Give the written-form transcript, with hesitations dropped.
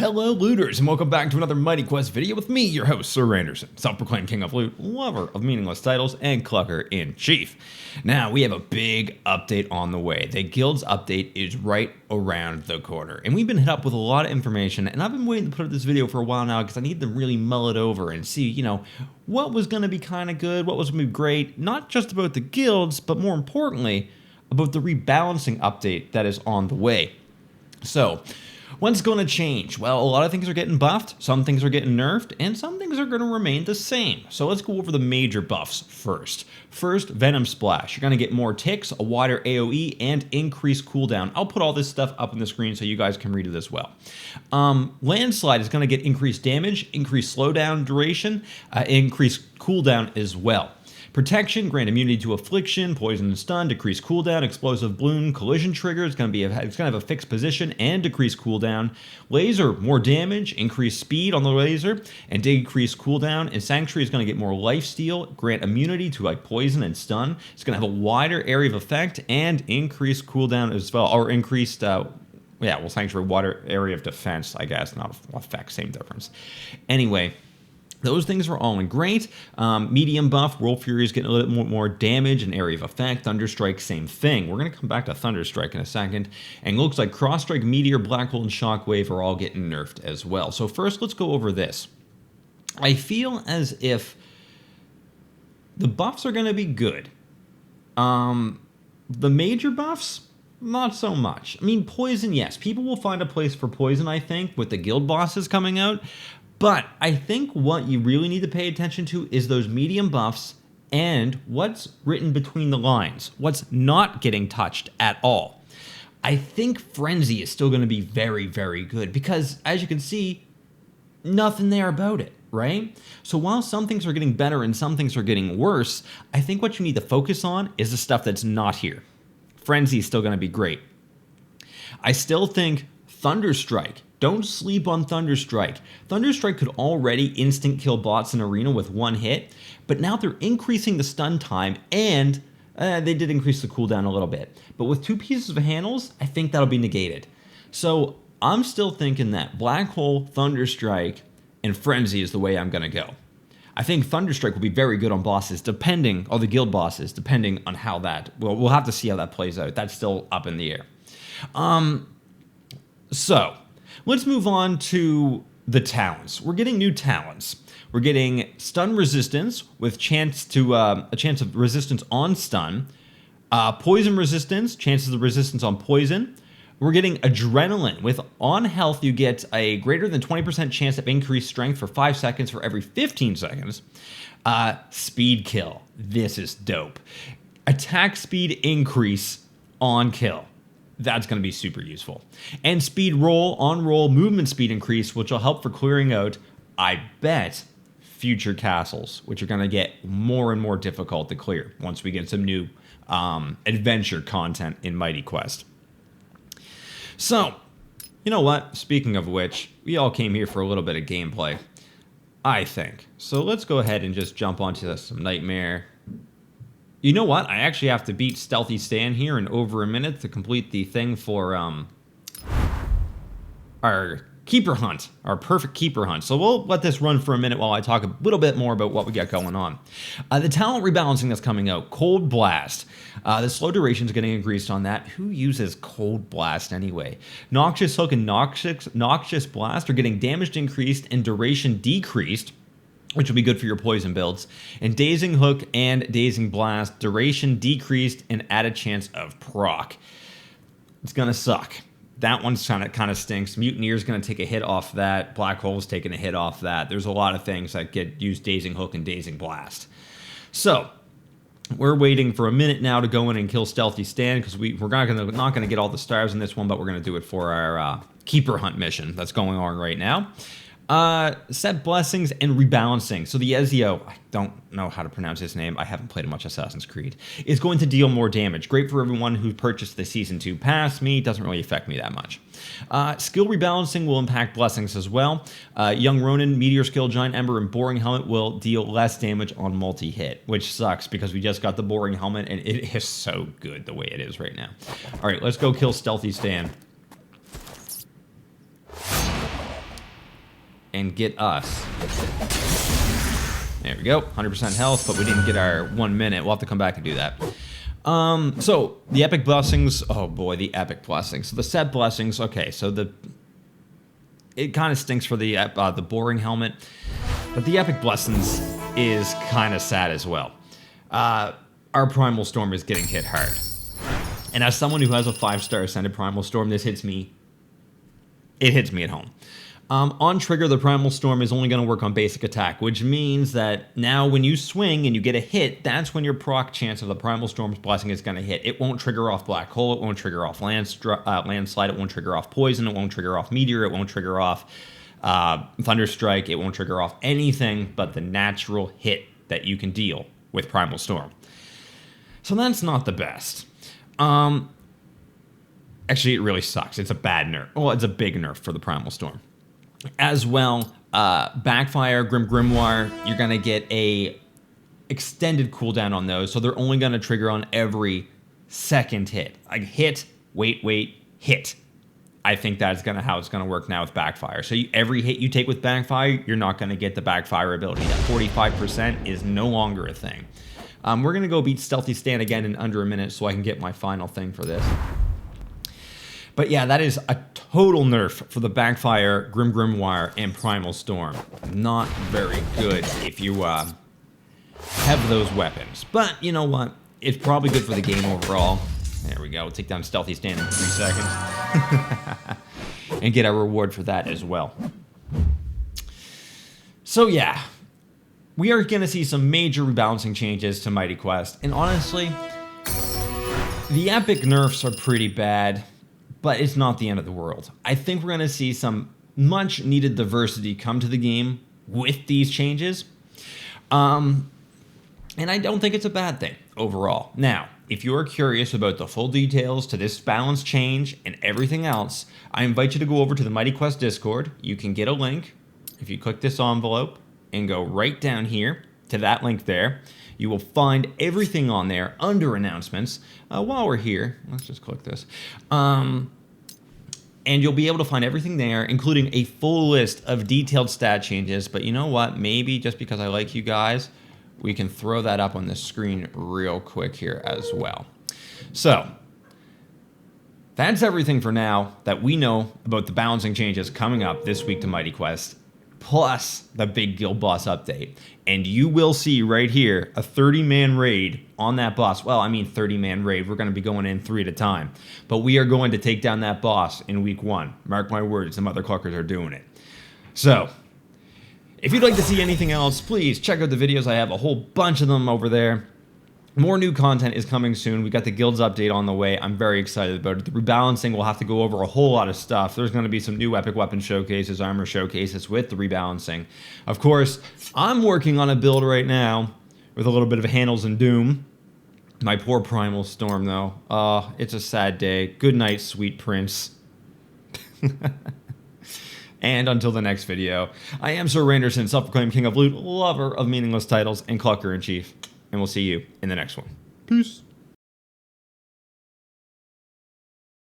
Hello looters, and welcome back to another Mighty Quest video with me, your host, Sir Randerson, self-proclaimed king of loot, lover of meaningless titles, and clucker-in-chief. Now, we have a big update on the way. The guild's update is right around the corner, and we've been hit up with a lot of information, and I've been waiting to put up this video for a while now because I need to really mull it over and see, what was going to be kind of good, what was going to be great, not just about the guilds, but more importantly, about the rebalancing update that is on the way. So, what's going to change? Well, a lot of things are getting buffed, some things are getting nerfed, and some things are going to remain the same. So let's go over the major buffs first. First, Venom Splash. You're going to get more ticks, a wider AoE, and increased cooldown. I'll put all this stuff up on the screen so you guys can read it as well. Landslide is going to get increased damage, increased slowdown duration, increased cooldown as well. Protection, grant immunity to affliction, poison and stun, decrease cooldown, explosive bloom, collision trigger. It's going to have a fixed position and decrease cooldown. Laser, more damage, increased speed on the laser, and decrease cooldown. And Sanctuary is going to get more lifesteal, grant immunity to poison and stun. It's going to have a wider area of effect and increased cooldown as well, or increased. Sanctuary wider area of defense, I guess, not effect, same difference. Anyway. Those things are all in great. Medium buff, World Fury is getting a little bit more damage and area of effect. Thunderstrike, same thing. We're going to come back to Thunderstrike in a second. And it looks like Crossstrike, Meteor, Black Hole, and Shockwave are all getting nerfed as well. So first, let's go over this. I feel as if the buffs are going to be good. The major buffs, not so much. I mean, Poison, yes. People will find a place for Poison, I think, with the guild bosses coming out. But I think what you really need to pay attention to is those medium buffs and what's written between the lines, what's not getting touched at all. I think Frenzy is still going to be very, very good because, as you can see, nothing there about it, right? So while some things are getting better and some things are getting worse, I think what you need to focus on is the stuff that's not here. Frenzy is still going to be great. I still think Thunderstrike. Don't sleep on Thunderstrike. Thunderstrike could already instant kill bots in Arena with one hit, but now they're increasing the stun time and they did increase the cooldown a little bit. But with two pieces of handles, I think that'll be negated. So I'm still thinking that Black Hole, Thunderstrike, and Frenzy is the way I'm going to go. I think Thunderstrike will be very good on bosses, or the guild bosses, depending on how we'll have to see how that plays out. That's still up in the air. So, let's move on to the talents. We're getting new talents. We're getting stun resistance with a chance of resistance on stun. Poison resistance, chances of resistance on poison. We're getting adrenaline. With on health, you get a greater than 20% chance of increased strength for 5 seconds for every 15 seconds. Speed kill. This is dope. Attack speed increase on kill. That's going to be super useful. And speed roll, on roll, movement speed increase, which will help for clearing out, I bet, future castles, which are going to get more and more difficult to clear once we get some new adventure content in Mighty Quest. So, you know what? Speaking of which, we all came here for a little bit of gameplay, I think. So let's go ahead and just jump onto some Nightmare. You know what? I actually have to beat Stealthy Stan here in over a minute to complete the thing for our Keeper Hunt, our perfect Keeper Hunt. So we'll let this run for a minute while I talk a little bit more about what we got going on. The talent rebalancing that's coming out, Cold Blast. The slow duration is getting increased on that. Who uses Cold Blast anyway? Noxious Hook and Noxious Blast are getting damage increased and duration decreased, which will be good for your poison builds. And Dazing Hook and Dazing Blast, duration decreased and added chance of proc. It's going to suck. That one's kind of stinks. Mutineer's going to take a hit off that. Black Hole's taking a hit off that. There's a lot of things that use Dazing Hook and Dazing Blast. So, we're waiting for a minute now to go in and kill Stealthy Stan, because we're not going to get all the stars in this one, but we're going to do it for our Keeper Hunt mission that's going on right now. Set blessings and rebalancing. So the Ezio, I don't know how to pronounce his name, I haven't played much Assassin's Creed, is going to deal more damage. Great for everyone who purchased the Season 2 pass. Me, doesn't really affect me that much. Skill rebalancing will impact blessings as well. Young Ronin, Meteor Skill, Giant Ember, and Boring Helmet will deal less damage on multi-hit, which sucks because we just got the Boring Helmet and it is so good the way it is right now. Alright, let's go kill Stealthy Stan. and get us. There we go, 100% health, but we didn't get our 1 minute. We'll have to come back and do that. So the epic blessings. Oh boy, the epic blessings. So the set blessings. Okay, so it kind of stinks for the boring helmet, but the epic blessings is kind of sad as well. Our Primal Storm is getting hit hard. And as someone who has a 5-star Ascended Primal Storm, this hits me. It hits me at home. On trigger, the Primal Storm is only going to work on basic attack, which means that now when you swing and you get a hit, that's when your proc chance of the Primal Storm's blessing is going to hit. It won't trigger off Black Hole, it won't trigger off Landslide, it won't trigger off Poison, it won't trigger off Meteor, it won't trigger off Thunderstrike, it won't trigger off anything but the natural hit that you can deal with Primal Storm. So that's not the best. Actually, it really sucks. It's a bad nerf. Well, it's a big nerf for the Primal Storm. As well, Backfire, Grimoire, you're going to get a extended cooldown on those, so they're only going to trigger on every second hit. Like hit, wait, hit. I think that's how it's going to work now with Backfire. So every hit you take with Backfire, you're not going to get the Backfire ability. That 45% is no longer a thing. We're going to go beat Stealthy Stand again in under a minute so I can get my final thing for this. But yeah, that is a total nerf for the Backfire, Grimoire, and Primal Storm. Not very good if you have those weapons. But you know what? It's probably good for the game overall. There we go. We'll take down Stealthy Stand in 3 seconds. And get our reward for that as well. So yeah, we are going to see some major rebalancing changes to Mighty Quest. And honestly, the epic nerfs are pretty bad, but it's not the end of the world. I think we're going to see some much needed diversity come to the game with these changes. And I don't think it's a bad thing overall. Now, if you are curious about the full details to this balance change and everything else, I invite you to go over to the Mighty Quest Discord. You can get a link if you click this envelope and go right down here to that link there. You will find everything on there under announcements. While we're here, let's just click this. And you'll be able to find everything there, including a full list of detailed stat changes. But you know what? Maybe just because I like you guys, we can throw that up on the screen real quick here as well. So that's everything for now that we know about the balancing changes coming up this week to Mighty Quest, plus the big guild boss update. And you will see right here a 30-man raid on that boss. Well, I mean 30-man raid. We're going to be going in 3 at a time. But we are going to take down that boss in week 1. Mark my words, the mother cluckers are doing it. So, if you'd like to see anything else, please check out the videos. I have a whole bunch of them over there. More new content is coming soon. We got the guilds update on the way. I'm very excited about it. The rebalancing, we'll have to go over a whole lot of stuff. There's going to be some new epic weapon showcases, armor showcases with the rebalancing. Of course, I'm working on a build right now with a little bit of handles and doom. My poor Primal Storm, though. It's a sad day. Good night, sweet prince. And until the next video, I am Sir Randerson, self-proclaimed king of loot, lover of meaningless titles, and clucker in chief. And we'll see you in the next one. Peace.